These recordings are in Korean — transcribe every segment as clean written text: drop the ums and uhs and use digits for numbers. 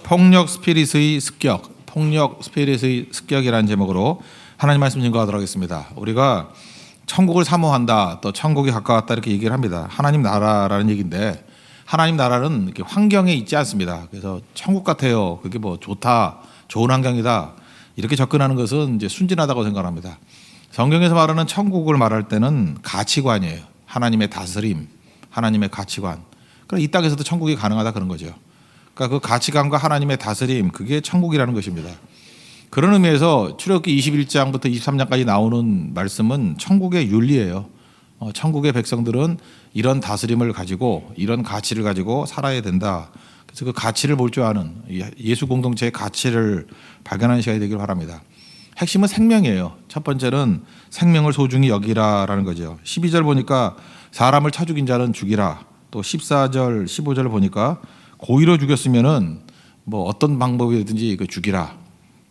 폭력 스피릿의 습격, 폭력 스피릿의 습격이라는 제목으로 하나님 말씀 증거하도록 하겠습니다. 우리가 천국을 사모한다, 또 천국이 가까웠다 이렇게 얘기를 합니다. 하나님 나라라는 얘기인데 하나님 나라는 이렇게 환경에 있지 않습니다. 그래서 천국 같아요. 그게 뭐 좋다, 좋은 환경이다 이렇게 접근하는 것은 이제 순진하다고 생각합니다. 성경에서 말하는 천국을 말할 때는 가치관이에요. 하나님의 다스림, 하나님의 가치관. 그럼 이 땅에서도 천국이 가능하다 그런 거죠. 그러니까 그 가치관과 하나님의 다스림, 그게 천국이라는 것입니다. 그런 의미에서 출애굽기 21장부터 23장까지 나오는 말씀은 천국의 윤리예요. 천국의 백성들은 이런 다스림을 가지고 이런 가치를 가지고 살아야 된다. 그래서 그 가치를 볼 줄 아는 예수 공동체의 가치를 발견하는 시간이 되길 바랍니다. 핵심은 생명이에요. 첫 번째는 생명을 소중히 여기라라는 거죠. 12절 보니까 사람을 쳐 죽인 자는 죽이라. 또 14절, 15절 보니까 고의로 죽였으면은 뭐 어떤 방법이든지 그 죽이라.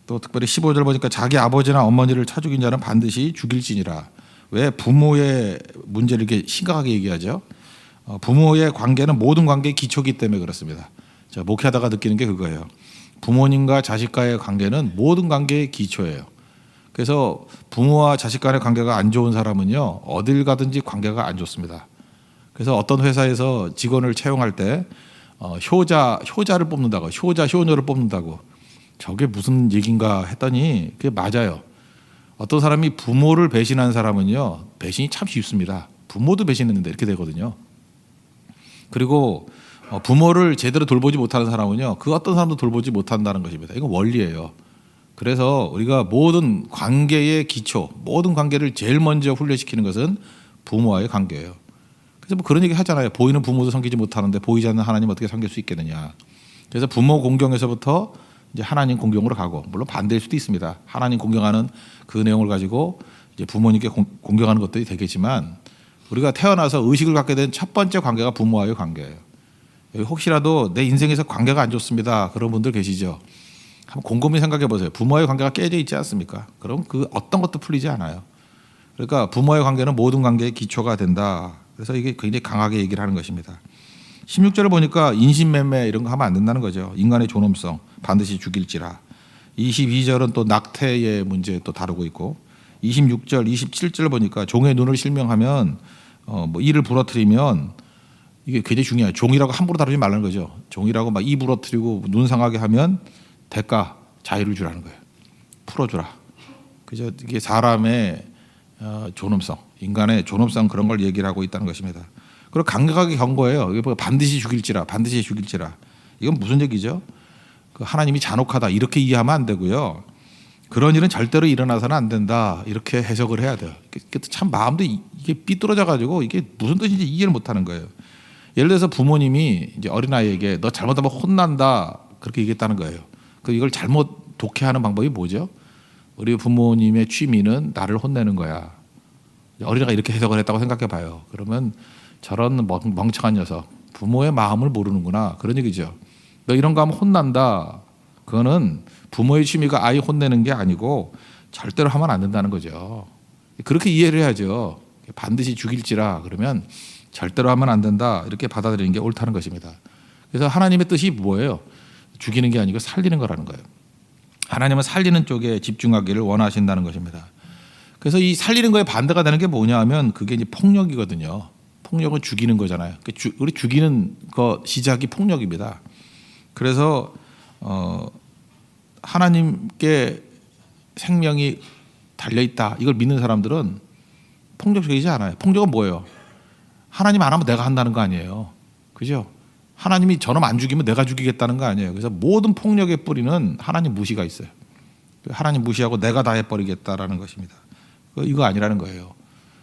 또 특별히 15절 보니까 자기 아버지나 어머니를 쳐 죽인 자는 반드시 죽일지니라. 왜 부모의 문제를 이렇게 심각하게 얘기하죠? 부모의 관계는 모든 관계의 기초이기 때문에 그렇습니다. 자, 목회하다가 느끼는 게 그거예요. 부모님과 자식과의 관계는 모든 관계의 기초예요. 그래서 부모와 자식 간의 관계가 안 좋은 사람은요, 어딜 가든지 관계가 안 좋습니다. 그래서 어떤 회사에서 직원을 채용할 때 효자를 뽑는다고, 효녀를 뽑는다고, 저게 무슨 얘기인가 했더니 그게 맞아요. 어떤 사람이 부모를 배신한 사람은요, 배신이 참 쉽습니다. 부모도 배신했는데 이렇게 되거든요. 그리고 부모를 제대로 돌보지 못하는 사람은요, 그 어떤 사람도 돌보지 못한다는 것입니다. 이건 원리예요. 그래서 우리가 모든 관계의 기초, 모든 관계를 제일 먼저 훈련시키는 것은 부모와의 관계예요. 그래서 뭐 그런 얘기 하잖아요. 보이는 부모도 섬기지 못하는데 보이지 않는 하나님 어떻게 섬길 수 있겠느냐. 그래서 부모 공경에서부터 이제 하나님 공경으로 가고, 물론 반대일 수도 있습니다. 하나님 공경하는 그 내용을 가지고 이제 부모님께 공경하는 것들이 되겠지만, 우리가 태어나서 의식을 갖게 된 첫 번째 관계가 부모와의 관계예요. 혹시라도 내 인생에서 관계가 안 좋습니다, 그런 분들 계시죠? 한번 곰곰이 생각해 보세요. 부모와의 관계가 깨져 있지 않습니까? 그럼 그 어떤 것도 풀리지 않아요. 그러니까 부모와의 관계는 모든 관계의 기초가 된다. 그래서 이게 굉장히 강하게 얘기를 하는 것입니다. 16절을 보니까 인신매매 이런 거 하면 안 된다는 거죠. 인간의 존엄성 반드시 죽일지라. 22절은 또 낙태의 문제 또 다루고 있고, 26절, 27절 보니까 종의 눈을 실명하면 뭐 이를 부러뜨리면, 이게 굉장히 중요해요. 종이라고 함부로 다루지 말라는 거죠. 종이라고 막 이 부러뜨리고 눈 상하게 하면 대가 자유를 주라는 거예요. 풀어주라. 그죠? 이게 사람의 존엄성, 인간의 존엄성, 그런 걸 얘기를 하고 있다는 것입니다. 그리고 강력하게 경고해요. 반드시 죽일지라, 반드시 죽일지라. 이건 무슨 얘기죠? 그 하나님이 잔혹하다 이렇게 이해하면 안 되고요. 그런 일은 절대로 일어나서는 안 된다 이렇게 해석을 해야 돼요. 참 마음도 이게 삐뚤어져 가지고 이게 무슨 뜻인지 이해를 못하는 거예요. 예를 들어서 부모님이 이제 어린아이에게 너 잘못하면 혼난다 그렇게 얘기했다는 거예요. 그 이걸 잘못 독해하는 방법이 뭐죠? 우리 부모님의 취미는 나를 혼내는 거야. 어린아이가 이렇게 해석을 했다고 생각해 봐요. 그러면 저런 멍청한 녀석, 부모의 마음을 모르는구나, 그런 얘기죠. 너 이런 거 하면 혼난다. 그거는 부모의 취미가 아이 혼내는 게 아니고 절대로 하면 안 된다는 거죠. 그렇게 이해를 해야죠. 반드시 죽일지라 그러면 절대로 하면 안 된다 이렇게 받아들이는 게 옳다는 것입니다. 그래서 하나님의 뜻이 뭐예요? 죽이는 게 아니고 살리는 거라는 거예요. 하나님은 살리는 쪽에 집중하기를 원하신다는 것입니다. 그래서 이 살리는 거에 반대가 되는 게 뭐냐 하면 그게 이제 폭력이거든요. 폭력은 죽이는 거잖아요. 우리 죽이는 거 시작이 폭력입니다. 그래서 하나님께 생명이 달려있다 이걸 믿는 사람들은 폭력적이지 않아요. 폭력은 뭐예요? 하나님 안 하면 내가 한다는 거 아니에요. 그죠? 하나님이 저놈 안 죽이면 내가 죽이겠다는 거 아니에요. 그래서 모든 폭력의 뿌리는 하나님 무시가 있어요. 하나님 무시하고 내가 다 해버리겠다라는 것입니다. 이거 아니라는 거예요.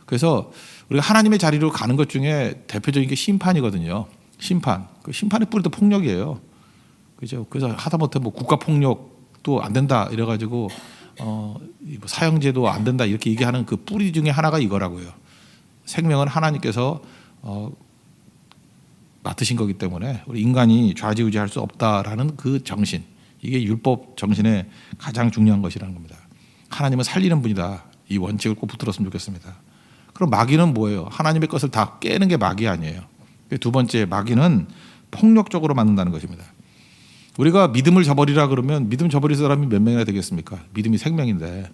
그래서 우리가 하나님의 자리로 가는 것 중에 대표적인 게 심판이거든요. 심판. 그 심판의 뿌리도 폭력이에요. 그죠? 그래서 하다못해 뭐 국가 폭력도 안 된다 이래가지고 사형제도 안 된다 이렇게 얘기하는 그 뿌리 중에 하나가 이거라고요. 생명은 하나님께서 맡으신 거기 때문에 우리 인간이 좌지우지할 수 없다라는 그 정신, 이게 율법 정신의 가장 중요한 것이라는 겁니다. 하나님은 살리는 분이다. 이 원칙을 꼭 붙들었으면 좋겠습니다. 그럼 마귀는 뭐예요? 하나님의 것을 다 깨는 게 마귀 아니에요. 두 번째, 마귀는 폭력적으로 만든다는 것입니다. 우리가 믿음을 저버리라 그러면 믿음 저버릴 사람이 몇 명이나 되겠습니까? 믿음이 생명인데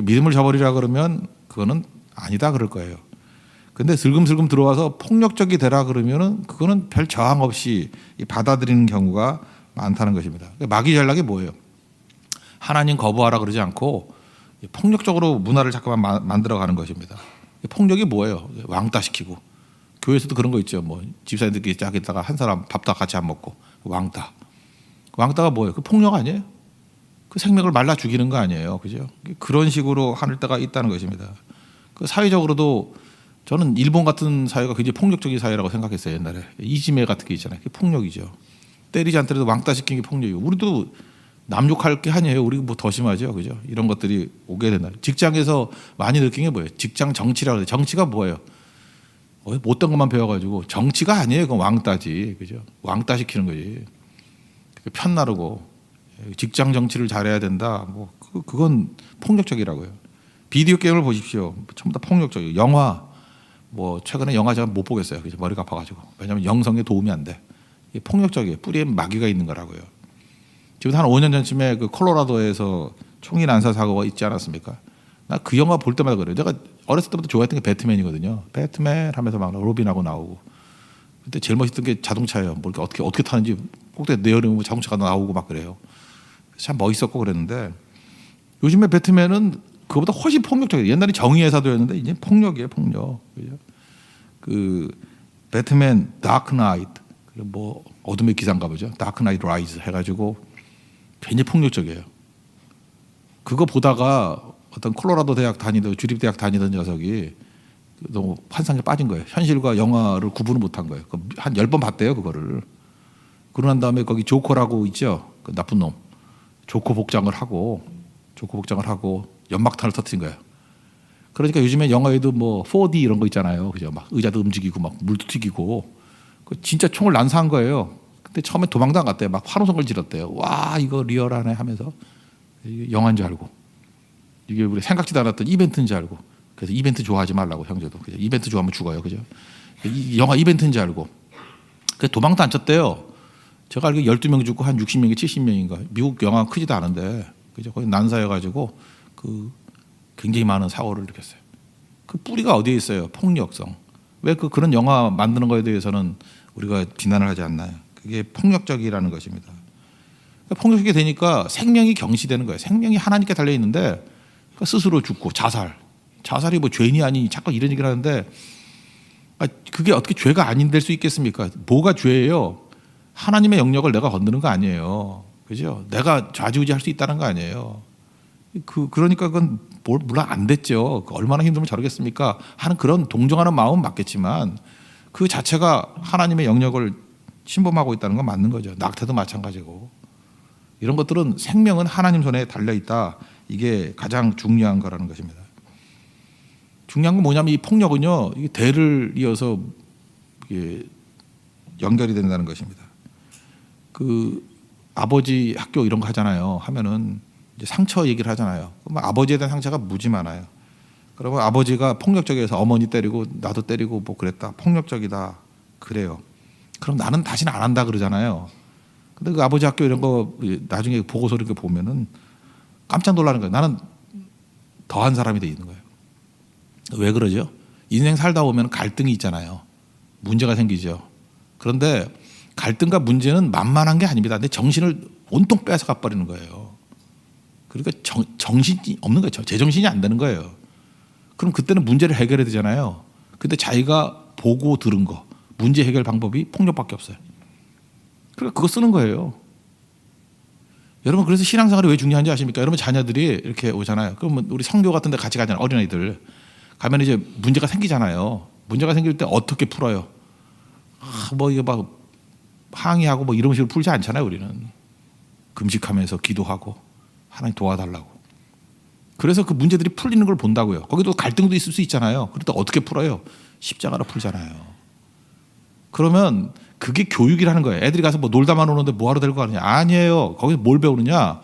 믿음을 저버리라 그러면 그거는 아니다 그럴 거예요. 근데 슬금슬금 들어와서 폭력적이 되라 그러면은 그거는 별 저항 없이 받아들이는 경우가 많다는 것입니다. 마귀 전략이 뭐예요? 하나님 거부하라 그러지 않고 폭력적으로 문화를 자꾸만 만들어가는 것입니다. 폭력이 뭐예요? 왕따 시키고 교회에서도 그런 거 있죠. 뭐 집사님들끼리 짝 있다가 한 사람 밥도 같이 안 먹고 왕따. 왕따가 뭐예요? 그 폭력 아니에요? 그 생명을 말라 죽이는 거 아니에요, 그죠? 그런 식으로 하는 때가 있다는 것입니다. 그 사회적으로도 저는 일본 같은 사회가 굉장히 폭력적인 사회라고 생각했어요 옛날에. 이지메 같은 게 있잖아요. 그게 폭력이죠. 때리지 않더라도 왕따 시키는 게 폭력이고 우리도 남 욕할 게 아니에요. 우리 뭐 더 심하죠, 그죠? 이런 것들이 오게 된다. 직장에서 많이 느낀 게 뭐예요? 직장 정치라고 해요. 정치가 뭐예요? 못된 것만 배워가지고 정치가 아니에요. 그건 왕따지, 그죠? 왕따 시키는 거지. 편나르고 직장 정치를 잘해야 된다. 뭐 그건 폭력적이라고요. 비디오 게임을 보십시오. 전부 다 폭력적이에요. 영화 뭐 최근에 영화 제가 못 보겠어요. 그죠? 머리가 아파가지고. 왜냐하면 영성에 도움이 안 돼. 이게 폭력적이에요. 뿌리에 마귀가 있는 거라고요. 지금 한 5년 전쯤에 그 콜로라도에서 총기 난사 사고가 있지 않았습니까? 나 그 영화 볼 때마다 그래요. 내가 어렸을 때부터 좋아했던 게 배트맨이거든요. 배트맨 하면서 막 로빈하고 나오고. 그때 제일 멋있던 게 자동차예요. 뭐 어떻게 타는지 꼭대기 내려오면 자동차가 나오고 막 그래요. 참 멋있었고 그랬는데 요즘에 배트맨은 그거보다 훨씬 폭력적이에요. 옛날에 정의의 사도였는데 이제 폭력이에요, 폭력. 그죠? 그 배트맨 다크 나이트 뭐 어둠의 기사인가 보죠. 다크 나이트 라이즈 해가지고 굉장히 폭력적이에요. 그거 보다가 어떤 콜로라도 대학 다니던 주립대학 다니던 녀석이 너무 환상에 빠진 거예요. 현실과 영화를 구분을 못한 거예요. 한 10번 봤대요 그거를. 그러고 난 다음에 거기 조커라고 있죠. 그 나쁜 놈. 조커 복장을 하고 연막탄을 터뜨린 거예요. 그러니까 요즘에 영화에도 뭐 4D 이런 거 있잖아요. 그죠? 막 의자도 움직이고 막 물도 튀기고 진짜 총을 난사한 거예요. 근데 처음에 도망도 안 갔대요. 막 환호성을 질렀대요. 와 이거 리얼하네 하면서 이게 영화인 줄 알고 이게 우리 생각지도 않았던 이벤트인 줄 알고 그래서 이벤트 좋아하지 말라고 형제도 그죠? 이벤트 좋아하면 죽어요. 그죠? 영화 이벤트인 줄 알고 그래서 도망도 안 쳤대요. 제가 알기로 12명 죽고 한 60명이 70명인가. 미국 영화 크지도 않은데 그죠? 거기 난사여가지고 그 굉장히 많은 사고를 일으켰어요. 그 뿌리가 어디에 있어요? 폭력성. 왜 그런 영화 만드는 거에 대해서는 우리가 비난을 하지 않나요? 그게 폭력적이라는 것입니다. 폭력적이 되니까 생명이 경시되는 거예요. 생명이 하나님께 달려 있는데 스스로 죽고 자살이 뭐 죄니 아니니 자꾸 이런 얘기를 하는데 그게 어떻게 죄가 아닌 될 수 있겠습니까? 뭐가 죄예요? 하나님의 영역을 내가 건드는 거 아니에요. 그죠? 내가 좌지우지할 수 있다는 거 아니에요. 그러니까 그건 물론 안 됐죠. 얼마나 힘들면 저러겠습니까? 하는 그런 동정하는 마음은 맞겠지만 그 자체가 하나님의 영역을 침범하고 있다는 건 맞는 거죠. 낙태도 마찬가지고. 이런 것들은 생명은 하나님 손에 달려 있다. 이게 가장 중요한 거라는 것입니다. 중요한 건 뭐냐면 이 폭력은요. 이게 대를 이어서 이게 연결이 된다는 것입니다. 그 아버지 학교 이런 거 하잖아요. 하면은 이제 상처 얘기를 하잖아요. 그럼 아버지에 대한 상처가 무지 많아요. 그러면 아버지가 폭력적이어서 어머니 때리고 나도 때리고 뭐 그랬다. 폭력적이다. 그래요. 그럼 나는 다시는 안 한다 그러잖아요. 근데 그 아버지 학교 이런 거 나중에 보고서 이렇게 보면은 깜짝 놀라는 거예요. 나는 더한 사람이 돼 있는 거예요. 왜 그러죠? 인생 살다 보면 갈등이 있잖아요. 문제가 생기죠. 그런데 갈등과 문제는 만만한 게 아닙니다. 근데 정신을 온통 뺏어가 버리는 거예요. 그러니까 정신이 없는 거죠. 제정신이 안 되는 거예요. 그럼 그때는 문제를 해결해야 되잖아요. 근데 자기가 보고 들은 거, 문제 해결 방법이 폭력밖에 없어요. 그러니까 그거 쓰는 거예요. 여러분 그래서 신앙생활이 왜 중요한지 아십니까? 여러분 자녀들이 이렇게 오잖아요. 그러면 우리 성교 같은 데 같이 가잖아요. 어린아이들. 가면 이제 문제가 생기잖아요. 문제가 생길 때 어떻게 풀어요? 뭐 이거 막 항의하고 뭐 이런 식으로 풀지 않잖아요. 우리는. 금식하면서 기도하고 하나님 도와달라고. 그래서 그 문제들이 풀리는 걸 본다고요. 거기도 갈등도 있을 수 있잖아요. 그럴 때 어떻게 풀어요? 십자가로 풀잖아요. 그러면 그게 교육이라는 거예요. 애들이 가서 뭐 놀다만 오는데 뭐하러 데리고 가느냐? 아니에요. 거기서 뭘 배우느냐?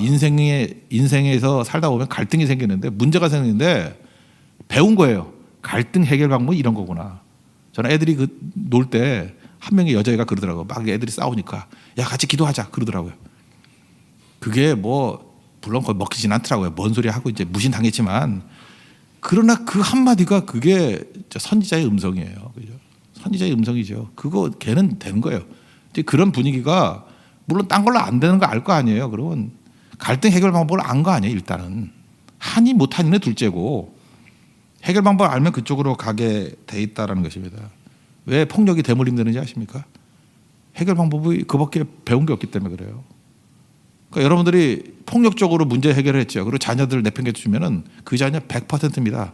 인생에서 살다 보면 갈등이 생기는데 문제가 생기는데 배운 거예요. 갈등 해결 방법이 이런 거구나. 저는 애들이 놀 때 한 명의 여자애가 그러더라고요. 막 애들이 싸우니까 야 같이 기도하자 그러더라고요. 그게 뭐 물론 거의 먹히진 않더라고요. 뭔 소리 하고 이제 무신당했지만 그러나 그 한마디가 그게 선지자의 음성이에요. 그죠? 선지자의 음성이죠. 그거 걔는 되는 거예요. 이제 그런 분위기가 물론 딴 걸로 안 되는 거 알 거 아니에요. 그러면 갈등 해결 방법을 안 거 아니에요. 일단은 하니 못하니는 둘째고 해결 방법을 알면 그쪽으로 가게 돼 있다라는 것입니다. 왜 폭력이 대물림되는지 아십니까? 해결 방법이 그밖에 배운 게 없기 때문에 그래요. 그러니까 여러분들이 폭력적으로 문제 해결을 했죠. 그리고 자녀들 내팽개 주면은 그 자녀 100%입니다.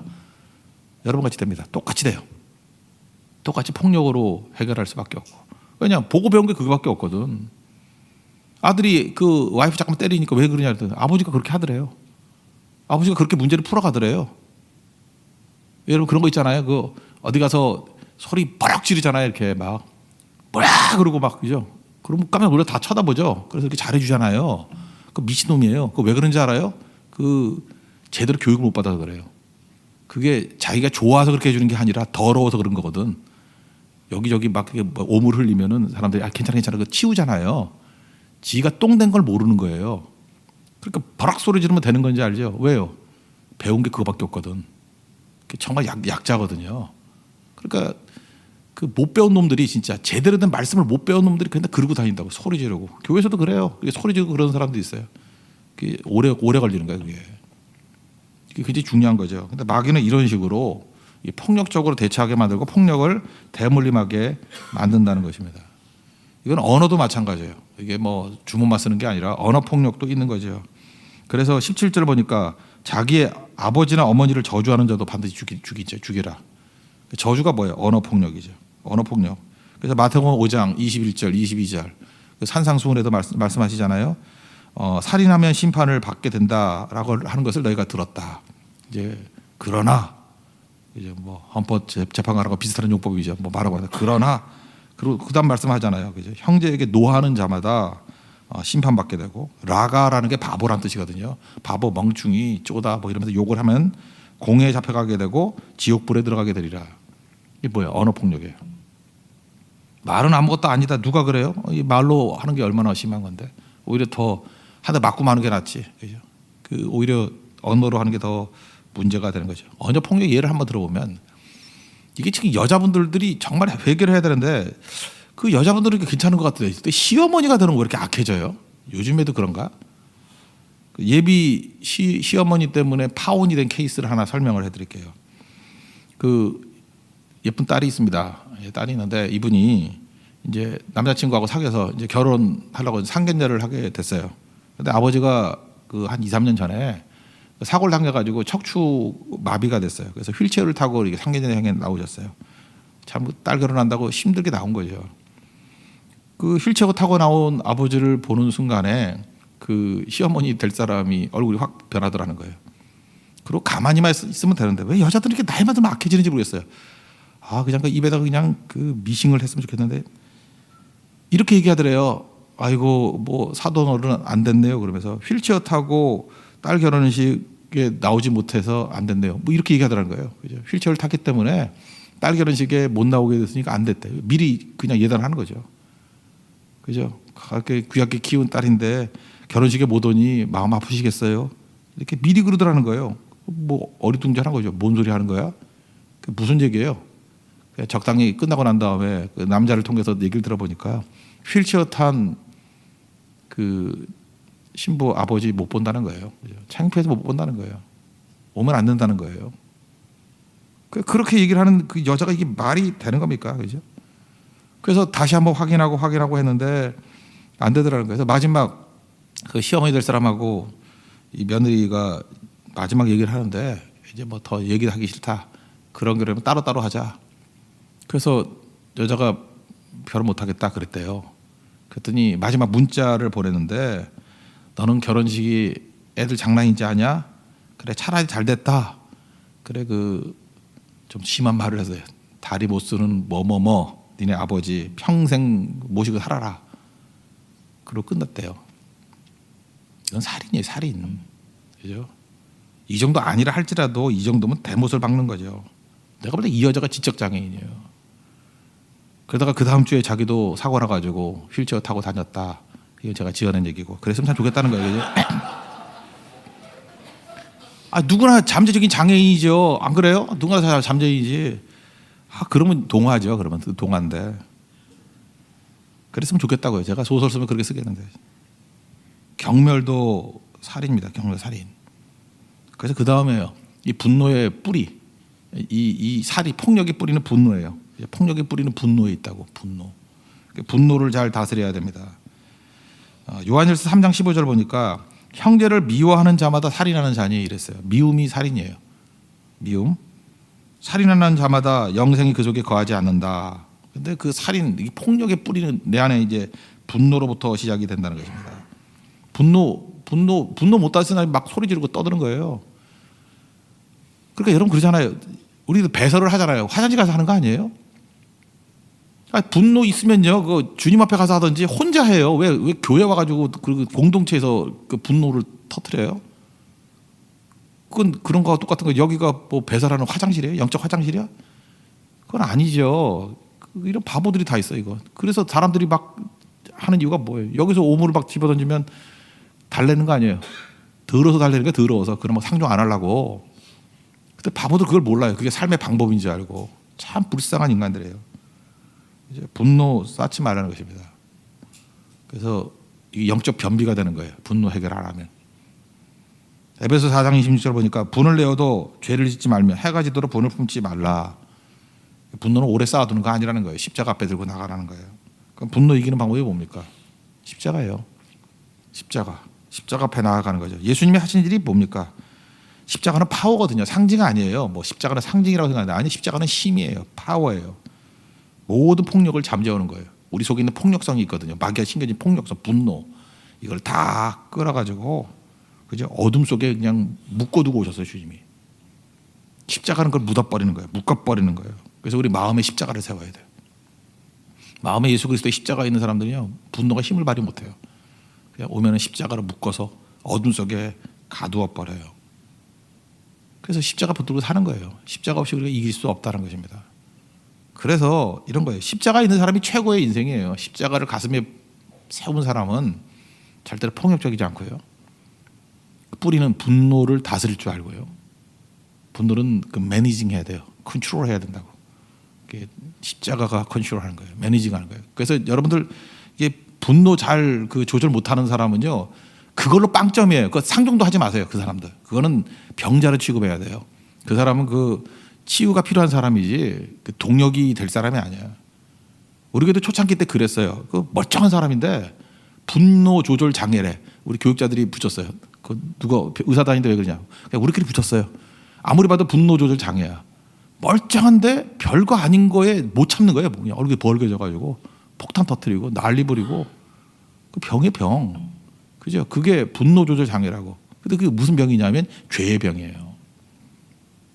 여러분 같이 됩니다. 똑같이 돼요. 똑같이 폭력으로 해결할 수밖에 없고. 왜냐 보고 배운 게 그거밖에 없거든. 아들이 그 와이프 잠깐만 때리니까 왜 그러냐 했더니 아버지가 그렇게 하더래요. 아버지가 그렇게 문제를 풀어가더래요. 여러분 그런 거 있잖아요. 그 어디 가서 소리 버럭 지르잖아요. 이렇게 막 뭐야 그러고 막 그죠. 그러면 깜짝 놀라 다 쳐다보죠. 그래서 이렇게 잘해주잖아요. 그 미친놈이에요. 그 왜 그런지 알아요? 그 제대로 교육을 못 받아서 그래요. 그게 자기가 좋아서 그렇게 해주는 게 아니라 더러워서 그런 거거든. 여기저기 막 오물 흘리면은 사람들이 아 괜찮아 괜찮아 그 치우잖아요. 지가 똥된 걸 모르는 거예요. 그러니까 버럭 소리 지르면 되는 건지 알죠? 왜요? 배운 게 그거밖에 없거든. 정말 약자거든요. 그러니까 그 못 배운 놈들이 진짜 제대로 된 말씀을 못 배운 놈들이 근데 그러고 다닌다고 소리 지르고 교회에서도 그래요. 소리 지르고 그런 사람도 있어요. 그게 오래 걸리는 거예요. 그게 굉장히 중요한 거죠. 근데 마귀는 이런 식으로 폭력적으로 대처하게 만들고 폭력을 대물림하게 만든다는 것입니다. 이건 언어도 마찬가지예요. 이게 뭐 주문만 쓰는 게 아니라 언어 폭력도 있는 거죠. 그래서 17절 보니까 자기의 아버지나 어머니를 저주하는 자도 반드시 죽이라. 저주가 뭐예요? 언어 폭력이죠. 언어 폭력. 그래서 마태복음 5장 21절, 22절 산상수훈에도 말씀하시잖아요. 살인하면 심판을 받게 된다라고 하는 것을 너희가 들었다. 이제 그러나 이제 뭐 헌법 재판관하고 비슷한 용법이죠. 뭐 말하고 하다. 그러나 그리고 그다음 말씀하잖아요. 그죠? 형제에게 노하는 자마다 심판받게 되고 라가라는 게 바보란 뜻이거든요. 바보, 멍충이, 쪼다 뭐 이러면서 욕을 하면 공회에 잡혀가게 되고 지옥불에 들어가게 되리라. 이게 뭐예요? 언어 폭력이에요. 말은 아무것도 아니다. 누가 그래요? 이 말로 하는 게 얼마나 심한 건데 오히려 더 한 대 맞고 마는 게 낫지. 그죠? 그 오히려 언어로 하는 게 더 문제가 되는 거죠. 언어 폭력 예를 한번 들어보면 이게 지금 여자분들이 정말 해결해야 되는데 그 여자분들은 괜찮은 것 같은데 시어머니가 되는 거 왜 이렇게 악해져요? 요즘에도 그런가? 예비 시어머니 때문에 파혼이 된 케이스를 하나 설명을 해드릴게요. 그 예쁜 딸이 있습니다. 딸이 있는데 이분이 이제 남자친구하고 사귀어서 이제 결혼하려고 상견례를 하게 됐어요. 근데 아버지가 그 한 2, 3년 전에 사고를 당해가지고 척추 마비가 됐어요. 그래서 휠체어를 타고 이렇게 상견례장에 나오셨어요. 참 딸 결혼한다고 힘들게 나온 거죠. 그 휠체어 타고 나온 아버지를 보는 순간에 그 시어머니 될 사람이 얼굴이 확 변하더라는 거예요. 그리고 가만히만 있으면 되는데 왜 여자들이 이렇게 나이만 들면 악해지는지 모르겠어요. 아 그냥 그 입에다가 그냥 그 미싱을 했으면 좋겠는데 이렇게 얘기하더래요. 아이고 뭐 사돈어른 안 됐네요. 그러면서 휠체어 타고 딸 결혼식에 나오지 못해서 안 됐네요. 뭐 이렇게 얘기하더라는 거예요. 그죠? 휠체어를 탔기 때문에 딸 결혼식에 못 나오게 됐으니까 안 됐대. 미리 그냥 예단하는 거죠. 그죠? 그렇게 귀하게 키운 딸인데 결혼식에 못 오니 마음 아프시겠어요? 이렇게 미리 그러더라는 거예요. 뭐 어리둥절한 거죠. 뭔 소리 하는 거야? 무슨 얘기예요? 적당히 끝나고 난 다음에 그 남자를 통해서 얘기를 들어보니까 휠체어 탄 그 신부 아버지 못 본다는 거예요. 창피해서 못 본다는 거예요. 오면 안 된다는 거예요. 그렇게 얘기를 하는 그 여자가 이게 말이 되는 겁니까? 그죠? 그래서 다시 한번 확인하고 했는데 안 되더라는 거예요. 그래서 마지막 그 시어머니 될 사람하고 이 며느리가 마지막 얘기를 하는데 이제 뭐 더 얘기하기 싫다. 그러면 따로 하자. 그래서 여자가 결혼 못 하겠다 그랬대요. 그랬더니 마지막 문자를 보냈는데 너는 결혼식이 애들 장난인지 아냐? 그래 차라리 잘 됐다. 그래 그 좀 심한 말을 해서 다리 못 쓰는 뭐뭐뭐 니네 아버지 평생 모시고 살아라. 그러고 끝났대요. 이건 살인이에요, 살인. 그죠? 이 정도 아니라 할지라도 이 정도면 대못을 박는 거죠. 내가 볼 때 이 여자가 지적 장애인이에요. 그러다가 그 다음 주에 자기도 사고 나가지고 휠체어 타고 다녔다. 이건 제가 지어낸 얘기고. 그랬으면 참 좋겠다는 거예요. 그죠? 누구나 잠재적인 장애인이죠. 안 그래요? 누구나 다 잠재인이지. 그러면 동화죠. 그러면 동화인데. 그랬으면 좋겠다고요. 제가 소설 쓰면 그렇게 쓰겠는데. 경멸도 살인입니다. 경멸 살인. 그래서 그 다음에요. 이 분노의 뿌리. 이 살이 폭력의 뿌리는 분노예요. 폭력의 뿌리는 분노에 있다고. 분노. 분노를 잘 다스려야 됩니다. 요한일서 3장 15절 보니까 형제를 미워하는 자마다 살인하는 자니 이랬어요. 미움이 살인이에요. 미움. 살인하는 자마다 영생이 그 속에 거하지 않는다. 근데 그 살인, 이 폭력의 뿌리는 내 안에 이제 분노로부터 시작이 된다는 것입니다. 분노 못 다스리는 사람이 막 소리 지르고 떠드는 거예요. 그러니까 여러분 그러잖아요. 우리도 배설을 하잖아요. 화장실 가서 하는 거 아니에요? 분노 있으면요, 그 주님 앞에 가서 하든지 혼자 해요. 왜 교회 와가지고 그 공동체에서 그 분노를 터뜨려요? 그건 그런 거와 똑같은 거. 여기가 뭐 배설하는 화장실이에요? 영적 화장실이야? 그건 아니죠. 이런 바보들이 다 있어 이거. 그래서 사람들이 막 하는 이유가 뭐예요? 여기서 오물을 막 집어던지면 달래는 거 아니에요? 더러워서 달래는 게 더러워서. 그러면 상종 안 하려고. 근데 바보들 그걸 몰라요. 그게 삶의 방법인 줄 알고. 참 불쌍한 인간들이에요. 이제 분노 쌓지 말라는 것입니다. 그래서 이 영적 변비가 되는 거예요. 분노 해결 안 하면. 에베소 4장 26절 보니까 분을 내어도 죄를 짓지 말며 해가 지도록 분을 품지 말라. 분노는 오래 쌓아두는 거 아니라는 거예요. 십자가 앞에 들고 나가라는 거예요. 그럼 분노 이기는 방법이 뭡니까? 십자가예요. 십자가 앞에 나아가는 거죠. 예수님이 하신 일이 뭡니까? 십자가는 파워거든요. 상징 아니에요. 뭐 십자가는 상징이라고 생각하는데 아니, 십자가는 힘이에요. 파워예요. 모든 폭력을 잠재우는 거예요. 우리 속에 있는 폭력성이 있거든요. 마귀가 심겨진 폭력성, 분노. 이걸 다 끌어가지고 그죠? 어둠 속에 그냥 묶어두고 오셨어요, 주님이. 십자가는 그걸 묻어버리는 거예요. 묶어버리는 거예요. 그래서 우리 마음에 십자가를 세워야 돼요. 마음에 예수 그리스도의 십자가 있는 사람들이요, 분노가 힘을 발휘 못해요. 그냥 오면은 십자가를 묶어서 어둠 속에 가두어 버려요. 그래서 십자가 붙들고 사는 거예요. 십자가 없이 우리가 이길 수 없다는 것입니다. 그래서 이런 거예요. 십자가 있는 사람이 최고의 인생이에요. 십자가를 가슴에 세운 사람은 절대로 폭력적이지 않고요. 뿌리는 분노를 다스릴 줄 알고요. 분노는 그 매니징 해야 돼요. 컨트롤 해야 된다고. 십자가가 컨트롤하는 거예요. 매니징하는 거예요. 그래서 여러분들 이게 분노 잘 그 조절 못하는 사람은요, 그걸로 빵점이에요. 그 상종도 하지 마세요. 그 사람들. 그거는 병자로 취급해야 돼요. 그 사람은 그 치유가 필요한 사람이지 그 동력이 될 사람이 아니야. 우리에게도 초창기 때 그랬어요. 그 멀쩡한 사람인데 분노 조절 장애래. 우리 교육자들이 붙였어요. 그 누가 의사 다니는데 왜 그러냐? 그냥 우리끼리 붙였어요. 아무리 봐도 분노 조절 장애야. 멀쩡한데 별거 아닌 거에 못 참는 거예요. 그냥 얼굴이 벌게져가지고 폭탄 터뜨리고 난리 부리고. 그 병의 병. 그죠? 그게 분노 조절 장애라고. 근데 그게 무슨 병이냐면 죄의 병이에요.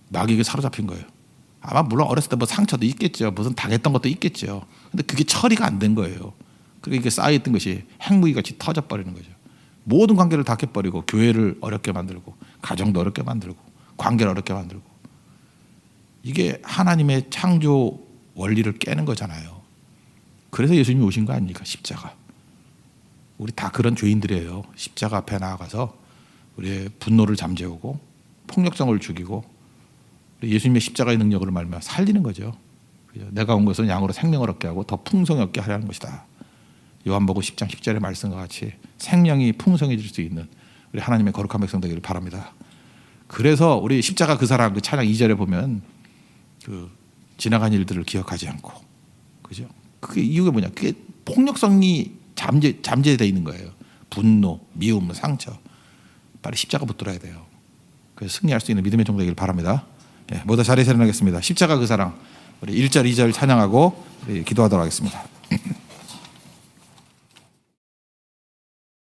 마귀에게 사로잡힌 거예요. 아마 물론 어렸을 때 뭐 상처도 있겠죠. 무슨 당했던 것도 있겠죠. 근데 그게 처리가 안 된 거예요. 그러니까 이게 쌓여있던 것이 핵무기같이 터져버리는 거죠. 모든 관계를 다 깨버리고 교회를 어렵게 만들고 가정도 어렵게 만들고 관계를 어렵게 만들고. 이게 하나님의 창조 원리를 깨는 거잖아요. 그래서 예수님이 오신 거 아닙니까? 십자가. 우리 다 그런 죄인들이에요. 십자가 앞에 나아가서 우리의 분노를 잠재우고 폭력성을 죽이고 예수님의 십자가의 능력을 말미암아 살리는 거죠. 내가 온 것은 양으로 생명을 얻게 하고 더 풍성히 얻게 하려는 것이다. 요한복음 10장 10절의 말씀과 같이 생명이 풍성해질 수 있는 우리 하나님의 거룩한 백성 되기를 바랍니다. 그래서 우리 십자가 그 사랑 그 찬양 2절에 보면 그 지나간 일들을 기억하지 않고, 그죠? 그게 이유가 뭐냐? 그게 폭력성이 잠재되어 있는 거예요. 분노, 미움, 상처. 빨리 십자가 붙들어야 돼요. 그래서 승리할 수 있는 믿음의 종 되기를 바랍니다. 예, 모두 자리에 일어나겠습니다. 십자가 그 사랑 우리 1절 2절 찬양하고 우리 기도하도록 하겠습니다.